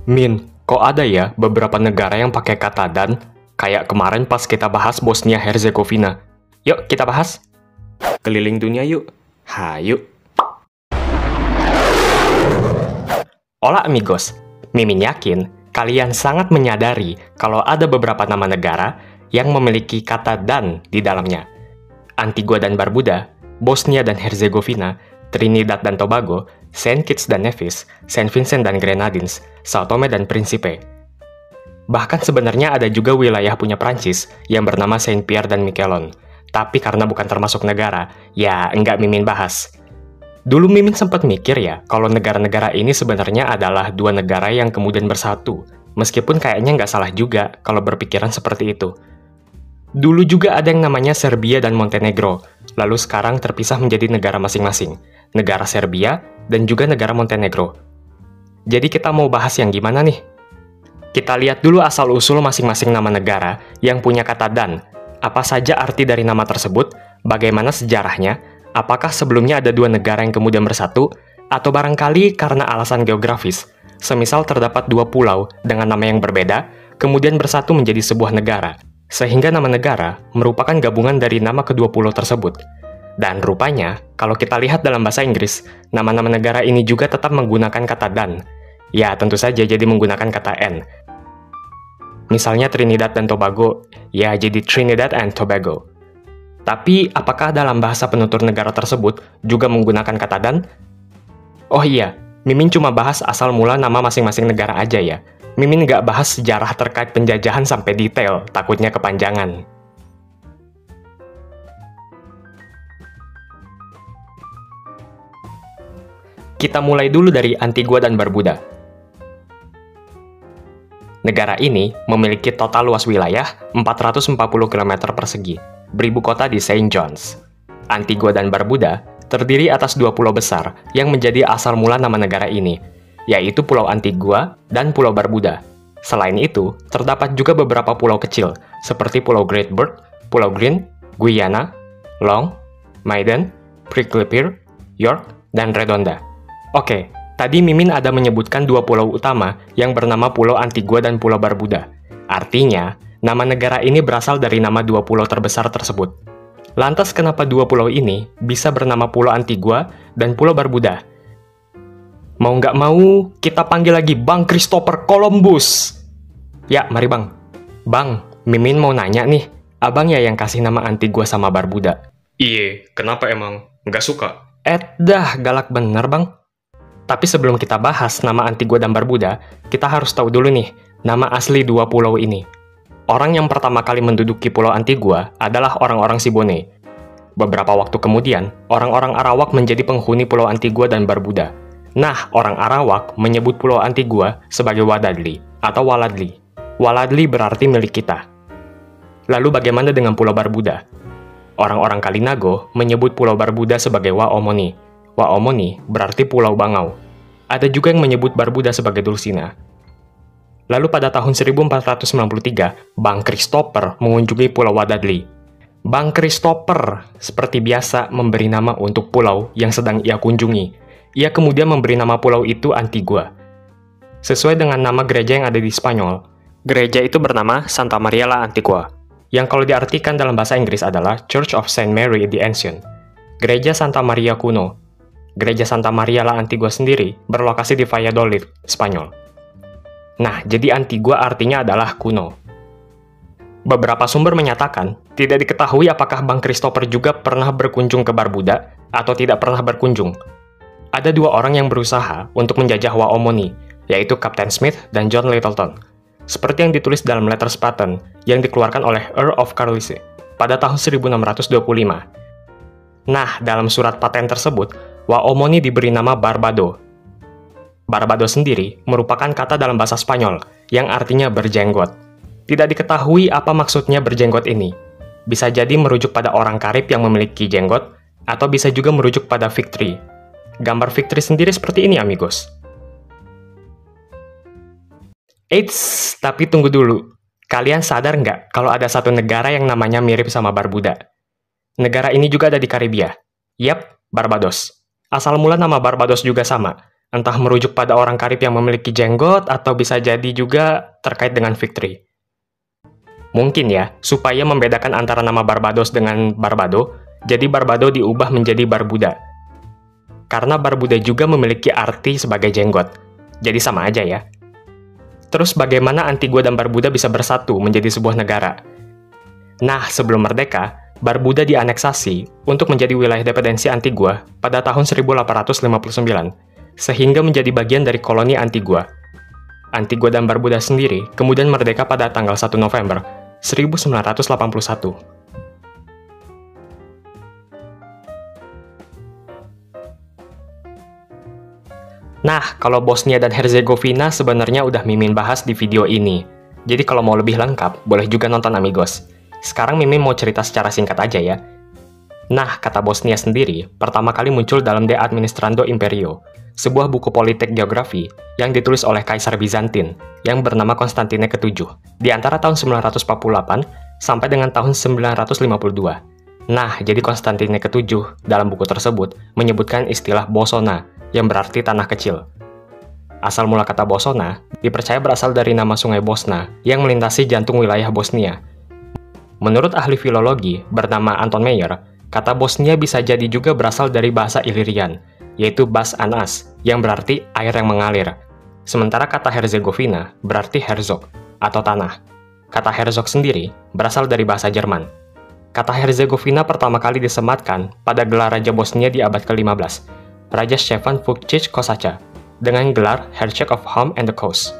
Min, kok ada ya beberapa negara yang pakai kata dan? Kayak kemarin pas kita bahas Bosnia Herzegovina. Yuk, kita bahas. Keliling dunia yuk. Hayu. Hola amigos, Mimin yakin kalian sangat menyadari kalau ada beberapa nama negara yang memiliki kata dan di dalamnya. Antigua dan Barbuda, Bosnia dan Herzegovina, Trinidad dan Tobago, Saint Kitts dan Nevis, Saint Vincent dan Grenadines, Sao Tome dan Principe. Bahkan sebenarnya ada juga wilayah punya Prancis yang bernama Saint Pierre dan Miquelon. Tapi karena bukan termasuk negara, ya enggak Mimin bahas. Dulu Mimin sempat mikir ya, kalau negara-negara ini sebenarnya adalah dua negara yang kemudian bersatu. Meskipun kayaknya nggak salah juga kalau berpikiran seperti itu. Dulu juga ada yang namanya Serbia dan Montenegro, lalu sekarang terpisah menjadi negara masing-masing. Negara Serbia dan juga negara Montenegro. Jadi kita mau bahas yang gimana nih? Kita lihat dulu asal-usul masing-masing nama negara yang punya kata dan. Apa saja arti dari nama tersebut, bagaimana sejarahnya, apakah sebelumnya ada dua negara yang kemudian bersatu, atau barangkali karena alasan geografis, semisal terdapat dua pulau dengan nama yang berbeda, kemudian bersatu menjadi sebuah negara, sehingga nama negara merupakan gabungan dari nama kedua pulau tersebut. Dan rupanya, kalau kita lihat dalam bahasa Inggris, nama-nama negara ini juga tetap menggunakan kata dan. Ya, tentu saja jadi menggunakan kata N. Misalnya Trinidad dan Tobago, ya jadi Trinidad and Tobago. Tapi, apakah dalam bahasa penutur negara tersebut juga menggunakan kata dan? Oh iya, Mimin cuma bahas asal mula nama masing-masing negara aja ya. Mimin nggak bahas sejarah terkait penjajahan sampai detail, takutnya kepanjangan. Kita mulai dulu dari Antigua dan Barbuda. Negara ini memiliki total luas wilayah 440 km persegi, beribu kota di Saint John's. Antigua dan Barbuda terdiri atas dua pulau besar yang menjadi asal mula nama negara ini, yaitu Pulau Antigua dan Pulau Barbuda. Selain itu, terdapat juga beberapa pulau kecil, seperti Pulau Great Bird, Pulau Green, Guyana, Long, Maiden, Prickly Pear, York, dan Redonda. Oke, tadi Mimin ada menyebutkan dua pulau utama yang bernama Pulau Antigua dan Pulau Barbuda. Artinya, nama negara ini berasal dari nama dua pulau terbesar tersebut. Lantas kenapa dua pulau ini bisa bernama Pulau Antigua dan Pulau Barbuda? Mau nggak mau, kita panggil lagi Bang Christopher Columbus. Ya, mari Bang. Bang, Mimin mau nanya nih, abang ya yang kasih nama Antigua sama Barbuda? Iye, kenapa emang? Nggak suka? Dah, galak bener Bang. Tapi sebelum kita bahas nama Antigua dan Barbuda, kita harus tahu dulu nih, nama asli dua pulau ini. Orang yang pertama kali menduduki Pulau Antigua adalah orang-orang Siboney. Beberapa waktu kemudian, orang-orang Arawak menjadi penghuni Pulau Antigua dan Barbuda. Nah, orang Arawak menyebut Pulau Antigua sebagai Wadadli atau Waladli. Waladli berarti milik kita. Lalu bagaimana dengan Pulau Barbuda? Orang-orang Kalinago menyebut Pulau Barbuda sebagai Waomoni. Waomoni berarti Pulau Bangau. Ada juga yang menyebut Barbuda sebagai Dulcina. Lalu pada tahun 1493, Bang Christopher mengunjungi Pulau Wadadli. Bang Christopher seperti biasa memberi nama untuk pulau yang sedang ia kunjungi. Ia kemudian memberi nama pulau itu Antigua. Sesuai dengan nama gereja yang ada di Spanyol, gereja itu bernama Santa Maria la Antigua, yang kalau diartikan dalam bahasa Inggris adalah Church of Saint Mary the Ancient, Gereja Santa Maria kuno. Gereja Santa Maria la Antigua sendiri berlokasi di Valladolid, Spanyol. Nah, jadi Antigua artinya adalah kuno. Beberapa sumber menyatakan, tidak diketahui apakah Bang Christopher juga pernah berkunjung ke Barbuda atau tidak pernah berkunjung. Ada dua orang yang berusaha untuk menjajah Waomoni, yaitu Captain Smith dan John Littleton. Seperti yang ditulis dalam Letters Patent yang dikeluarkan oleh Earl of Carlisle pada tahun 1625. Nah, dalam surat paten tersebut, Waomoni diberi nama Barbado. Barbado sendiri merupakan kata dalam bahasa Spanyol yang artinya berjenggot. Tidak diketahui apa maksudnya berjenggot ini. Bisa jadi merujuk pada orang Karib yang memiliki jenggot, atau bisa juga merujuk pada fig tree. Gambar fig tree sendiri seperti ini, amigos. Eits, tapi tunggu dulu. Kalian sadar nggak kalau ada satu negara yang namanya mirip sama Barbuda? Negara ini juga ada di Karibia. Yap, Barbados. Asal mula nama Barbados juga sama. Entah merujuk pada orang Karib yang memiliki jenggot, atau bisa jadi juga terkait dengan Victory. Mungkin ya, supaya membedakan antara nama Barbados dengan Barbado, jadi Barbado diubah menjadi Barbuda. Karena Barbuda juga memiliki arti sebagai jenggot. Jadi sama aja ya. Terus bagaimana Antigua dan Barbuda bisa bersatu menjadi sebuah negara? Nah, sebelum merdeka, Barbuda dianeksasi untuk menjadi wilayah dependensi Antigua pada tahun 1859. Sehingga menjadi bagian dari koloni Antigua. Antigua dan Barbuda sendiri kemudian merdeka pada tanggal 1 November 1981. Nah, kalau Bosnia dan Herzegovina sebenarnya udah Mimin bahas di video ini. Jadi kalau mau lebih lengkap, boleh juga nonton amigos. Sekarang Mimin mau cerita secara singkat aja ya. Nah, kata Bosnia sendiri pertama kali muncul dalam De Administrando Imperio, sebuah buku politik geografi yang ditulis oleh Kaisar Bizantin yang bernama Konstantine ke-7 di antara tahun 948 sampai dengan tahun 952. Nah, jadi Konstantine ke-7 dalam buku tersebut menyebutkan istilah Bosona yang berarti tanah kecil. Asal mula kata Bosona dipercaya berasal dari nama sungai Bosna yang melintasi jantung wilayah Bosnia. Menurut ahli filologi bernama Anton Meyer, kata Bosnia bisa jadi juga berasal dari bahasa Illyrian, yaitu Bas Anas, yang berarti air yang mengalir. Sementara kata Herzegovina berarti Herzog, atau tanah. Kata Herzog sendiri berasal dari bahasa Jerman. Kata Herzegovina pertama kali disematkan pada gelar Raja Bosnia di abad ke-15, Raja Stefan Vukčić Kosača, dengan gelar Herceg of Home and the Coast.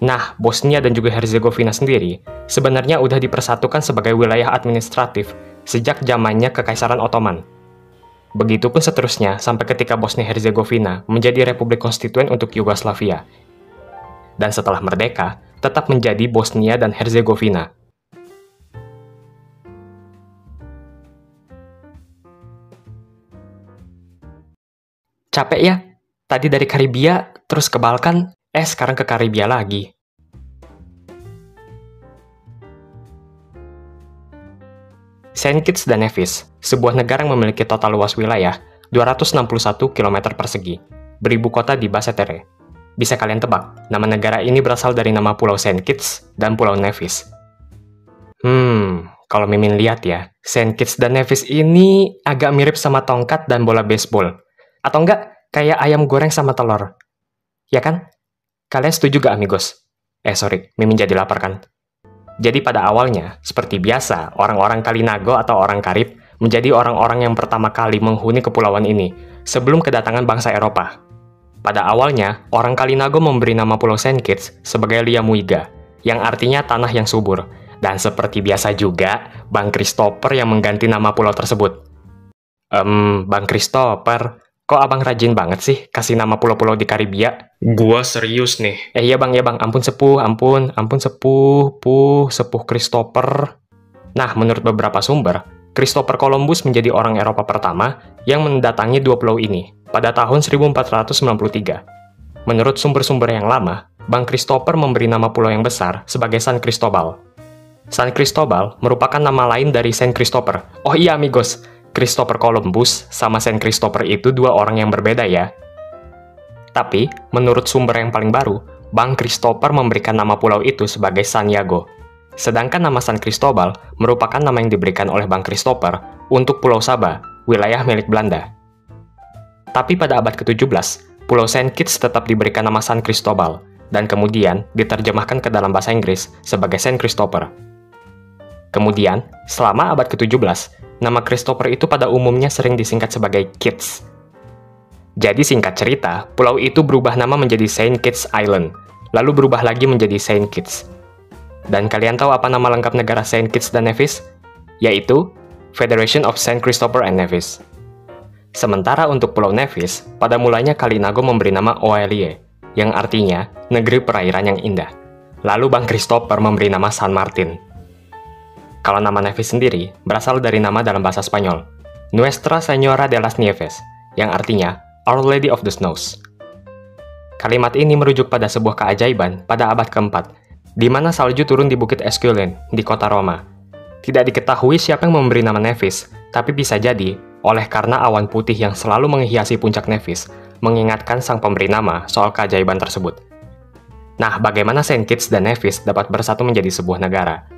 Nah, Bosnia dan juga Herzegovina sendiri sebenarnya udah dipersatukan sebagai wilayah administratif sejak zamannya Kekaisaran Ottoman. Begitupun seterusnya sampai ketika Bosnia-Herzegovina menjadi republik konstituen untuk Yugoslavia. Dan setelah merdeka, tetap menjadi Bosnia dan Herzegovina. Capek ya? Tadi dari Karibia, terus ke Balkan, sekarang ke Karibia lagi. Saint Kitts dan Nevis, sebuah negara yang memiliki total luas wilayah 261 km persegi, beribu kota di Basse Terre. Bisa kalian tebak, nama negara ini berasal dari nama Pulau Saint Kitts dan Pulau Nevis. Kalau Mimin lihat ya, Saint Kitts dan Nevis ini agak mirip sama tongkat dan bola baseball. Atau enggak, kayak ayam goreng sama telur. Ya kan? Kalian setuju gak, amigos? Mimin jadi lapar kan? Jadi pada awalnya, seperti biasa, orang-orang Kalinago atau orang Karib menjadi orang-orang yang pertama kali menghuni kepulauan ini, sebelum kedatangan bangsa Eropa. Pada awalnya, orang Kalinago memberi nama Pulau Saint Kitts sebagai Liamuiga, yang artinya tanah yang subur. Dan seperti biasa juga, Bang Christopher yang mengganti nama pulau tersebut. Bang Christopher, kok abang rajin banget sih kasih nama pulau-pulau di Karibia? Gua serius nih. Iya bang, ampun sepuh Christopher. Nah, menurut beberapa sumber, Christopher Columbus menjadi orang Eropa pertama yang mendatangi dua pulau ini pada tahun 1493. Menurut sumber-sumber yang lama, Bang Christopher memberi nama pulau yang besar sebagai San Cristobal. San Cristobal merupakan nama lain dari Saint Christopher. Oh iya amigos, Christopher Columbus sama Saint Christopher itu dua orang yang berbeda ya. Tapi, menurut sumber yang paling baru, Bang Christopher memberikan nama pulau itu sebagai San Jago. Sedangkan nama San Cristobal merupakan nama yang diberikan oleh Bang Christopher untuk Pulau Saba, wilayah milik Belanda. Tapi pada abad ke-17, Pulau Saint Kitts tetap diberikan nama San Cristobal, dan kemudian diterjemahkan ke dalam bahasa Inggris sebagai Saint Christopher. Kemudian, selama abad ke-17, nama Christopher itu pada umumnya sering disingkat sebagai Kitts. Jadi singkat cerita, pulau itu berubah nama menjadi Saint Kitts Island, lalu berubah lagi menjadi Saint Kitts. Dan kalian tahu apa nama lengkap negara Saint Kitts dan Nevis? Yaitu Federation of Saint Christopher and Nevis. Sementara untuk Pulau Nevis, pada mulanya Kalinago memberi nama Oelie, yang artinya negeri perairan yang indah. Lalu Bang Christopher memberi nama San Martin. Kalau nama Nevis sendiri berasal dari nama dalam bahasa Spanyol, Nuestra Señora de las Nieves, yang artinya Our Lady of the Snows. Kalimat ini merujuk pada sebuah keajaiban pada abad keempat, di mana salju turun di Bukit Esquilen di kota Roma. Tidak diketahui siapa yang memberi nama Nevis, tapi bisa jadi oleh karena awan putih yang selalu menghiasi puncak Nevis, mengingatkan sang pemberi nama soal keajaiban tersebut. Nah, bagaimana Saint Kitts dan Nevis dapat bersatu menjadi sebuah negara?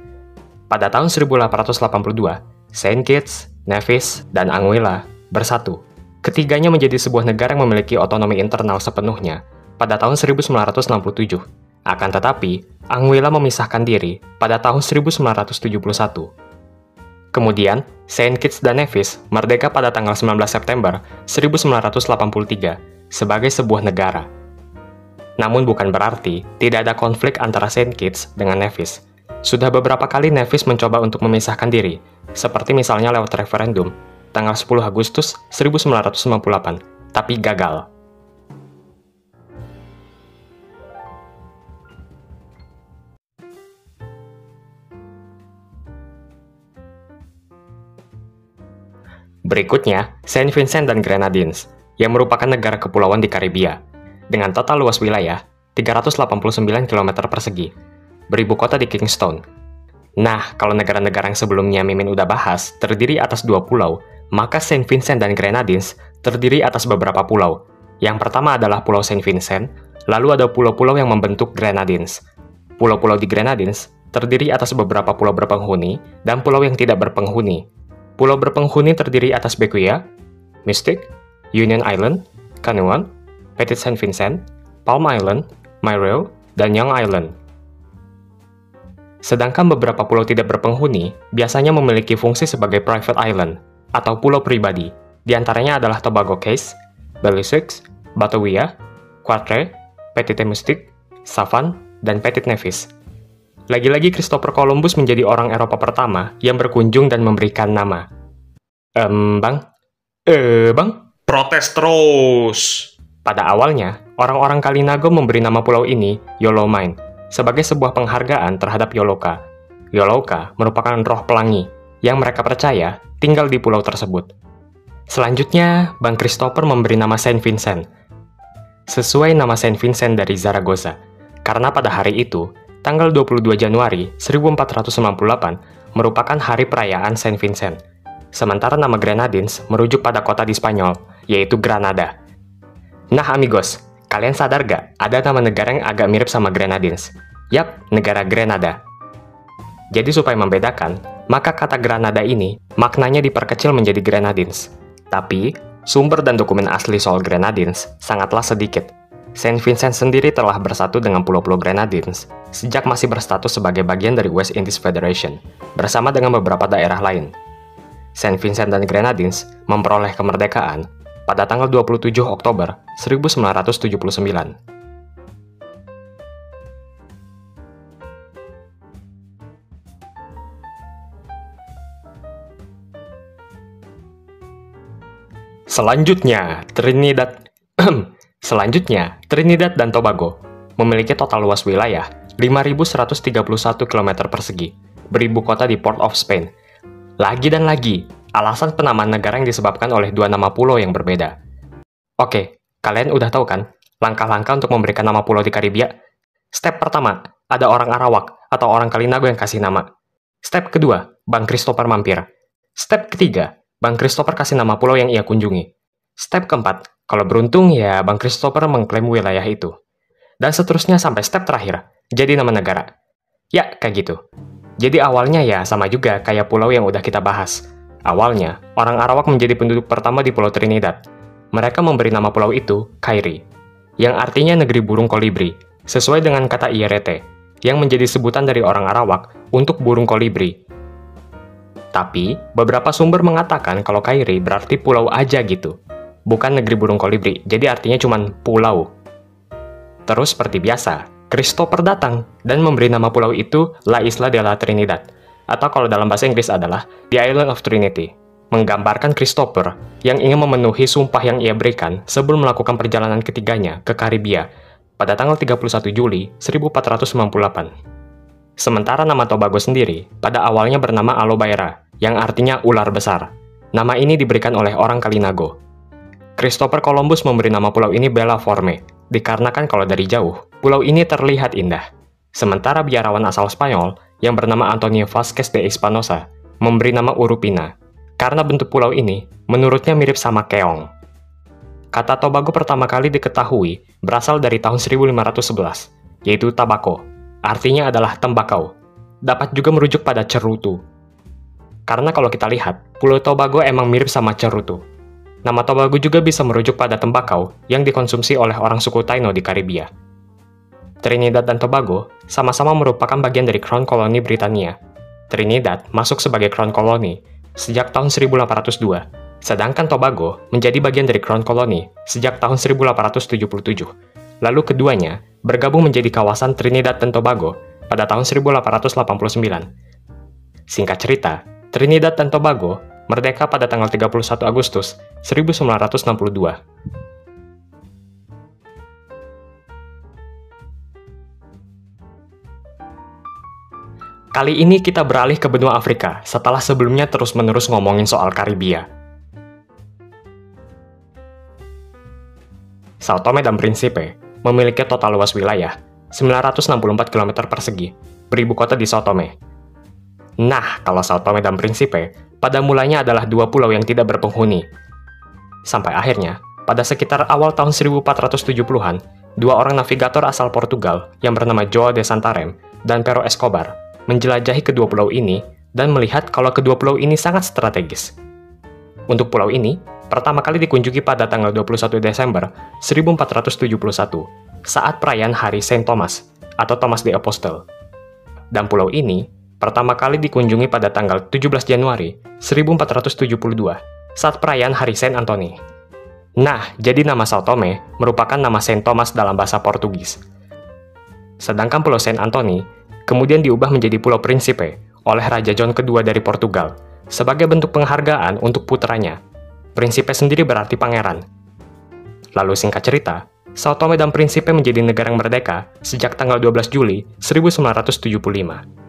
Pada tahun 1882, Saint Kitts, Nevis, dan Anguilla bersatu. Ketiganya menjadi sebuah negara yang memiliki otonomi internal sepenuhnya pada tahun 1967. Akan tetapi, Anguilla memisahkan diri pada tahun 1971. Kemudian, Saint Kitts dan Nevis merdeka pada tanggal 19 September 1983 sebagai sebuah negara. Namun bukan berarti tidak ada konflik antara Saint Kitts dengan Nevis. Sudah beberapa kali Nevis mencoba untuk memisahkan diri, seperti misalnya lewat referendum tanggal 10 Agustus 1998, tapi gagal. Berikutnya, Saint Vincent dan Grenadines, yang merupakan negara kepulauan di Karibia, dengan total luas wilayah 389 km persegi, beribu kota di Kingston. Nah, kalau negara-negara yang sebelumnya Mimin udah bahas terdiri atas 2 pulau, maka Saint Vincent dan Grenadines terdiri atas beberapa pulau. Yang pertama adalah Pulau Saint Vincent, lalu ada pulau-pulau yang membentuk Grenadines. Pulau-pulau di Grenadines terdiri atas beberapa pulau berpenghuni dan pulau yang tidak berpenghuni. Pulau berpenghuni terdiri atas Bequia, Mystic, Union Island, Canoan, Petit Saint Vincent, Palm Island, Myriel, dan Young Island. Sedangkan beberapa pulau tidak berpenghuni biasanya memiliki fungsi sebagai private island atau pulau pribadi. Di antaranya adalah Tobago Cays, Belisux, Batavia, Quatre, Petite Mystique, Savan, dan Petit Nevis. Lagi-lagi Christopher Columbus menjadi orang Eropa pertama yang berkunjung dan memberikan nama. Bang? Protes terus! Pada awalnya, orang-orang Kalinago memberi nama pulau ini Yolomine sebagai sebuah penghargaan terhadap Yoloka. Yoloka merupakan roh pelangi yang mereka percaya tinggal di pulau tersebut. Selanjutnya, Bang Christopher memberi nama Saint Vincent sesuai nama Saint Vincent dari Zaragoza, karena pada hari itu, tanggal 22 Januari 1498 merupakan hari perayaan Saint Vincent. Sementara nama Grenadines merujuk pada kota di Spanyol, yaitu Granada. Nah amigos, kalian sadar gak ada nama negara yang agak mirip sama Grenadines? Yap, negara Grenada. Jadi supaya membedakan, maka kata Granada ini maknanya diperkecil menjadi Grenadines. Tapi, sumber dan dokumen asli soal Grenadines sangatlah sedikit. Saint Vincent sendiri telah bersatu dengan pulau-pulau Grenadines sejak masih berstatus sebagai bagian dari West Indies Federation, bersama dengan beberapa daerah lain. Saint Vincent dan Grenadines memperoleh kemerdekaan pada tanggal 27 Oktober 1979. Selanjutnya, Trinidad dan Tobago memiliki total luas wilayah 5.131 km persegi, beribu kota di Port of Spain. Lagi dan lagi, alasan penamaan negara yang disebabkan oleh 2 nama pulau yang berbeda. Oke, kalian udah tahu kan langkah-langkah untuk memberikan nama pulau di Karibia? Step pertama, ada orang Arawak atau orang Kalinago yang kasih nama. Step kedua, Bang Christopher mampir. Step ketiga, Bang Christopher kasih nama pulau yang ia kunjungi. Step keempat, kalau beruntung ya Bang Christopher mengklaim wilayah itu. Dan seterusnya sampai step terakhir, jadi nama negara. Ya, kayak gitu. Jadi awalnya ya sama juga kayak pulau yang udah kita bahas. Awalnya, orang Arawak menjadi penduduk pertama di Pulau Trinidad. Mereka memberi nama pulau itu Kairi, yang artinya negeri burung kolibri, sesuai dengan kata Ierete, yang menjadi sebutan dari orang Arawak untuk burung kolibri. Tapi, beberapa sumber mengatakan kalau Kairi berarti pulau aja gitu. Bukan negeri burung kolibri, jadi artinya cuma pulau. Terus seperti biasa, Christopher datang dan memberi nama pulau itu La Isla de la Trinidad, atau kalau dalam bahasa Inggris adalah The Island of Trinity, menggambarkan Christopher yang ingin memenuhi sumpah yang ia berikan sebelum melakukan perjalanan ketiganya ke Karibia pada tanggal 31 Juli 1498. Sementara nama Tobago sendiri pada awalnya bernama Alobaira, yang artinya ular besar. Nama ini diberikan oleh orang Kalinago. Christopher Columbus memberi nama pulau ini Bella Forme, dikarenakan kalau dari jauh, pulau ini terlihat indah. Sementara biarawan asal Spanyol yang bernama Antonio Vázquez de Espinosa memberi nama Urupina, karena bentuk pulau ini menurutnya mirip sama keong. Kata Tobago pertama kali diketahui berasal dari tahun 1511, yaitu tabako, artinya adalah tembakau. Dapat juga merujuk pada cerutu. Karena kalau kita lihat, Pulau Tobago emang mirip sama cerutu. Nama Tobago juga bisa merujuk pada tembakau yang dikonsumsi oleh orang suku Taino di Karibia. Trinidad dan Tobago sama-sama merupakan bagian dari Crown Koloni Britania. Trinidad masuk sebagai Crown Koloni sejak tahun 1802, sedangkan Tobago menjadi bagian dari Crown Koloni sejak tahun 1877. Lalu keduanya bergabung menjadi kawasan Trinidad dan Tobago pada tahun 1889. Singkat cerita, Trinidad dan Tobago merdeka pada tanggal 31 Agustus 1962. Kali ini kita beralih ke benua Afrika setelah sebelumnya terus-menerus ngomongin soal Karibia. Sao Tome dan Principe memiliki total luas wilayah 964 km persegi, beribu kota di Sao Tome. Nah, kalau Sao Tome dan Principe, pada mulanya adalah dua pulau yang tidak berpenghuni. Sampai akhirnya, pada sekitar awal tahun 1470-an, dua orang navigator asal Portugal yang bernama João de Santarém dan Pero Escobar menjelajahi kedua pulau ini dan melihat kalau kedua pulau ini sangat strategis. Untuk pulau ini, pertama kali dikunjungi pada tanggal 21 Desember 1471 saat perayaan Hari Saint Thomas atau Thomas the Apostle. Dan pulau ini pertama kali dikunjungi pada tanggal 17 Januari 1472 saat perayaan Hari Saint Anthony. Nah, jadi nama Sao Tome merupakan nama Saint Thomas dalam bahasa Portugis. Sedangkan Pulau Saint Anthony kemudian diubah menjadi Pulau Principe oleh Raja John kedua dari Portugal sebagai bentuk penghargaan untuk putranya. Principe sendiri berarti pangeran. Lalu singkat cerita, Sao Tome dan Principe menjadi negara yang merdeka sejak tanggal 12 Juli 1975.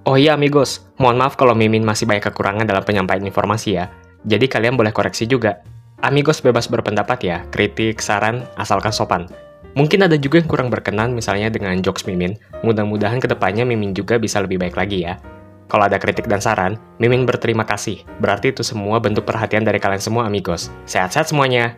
Oh iya amigos, mohon maaf kalau Mimin masih banyak kekurangan dalam penyampaian informasi ya. Jadi kalian boleh koreksi juga. Amigos bebas berpendapat ya, kritik, saran, asalkan sopan. Mungkin ada juga yang kurang berkenan misalnya dengan jokes Mimin. Mudah-mudahan kedepannya Mimin juga bisa lebih baik lagi ya. Kalau ada kritik dan saran, Mimin berterima kasih. Berarti itu semua bentuk perhatian dari kalian semua amigos. Sehat-sehat semuanya.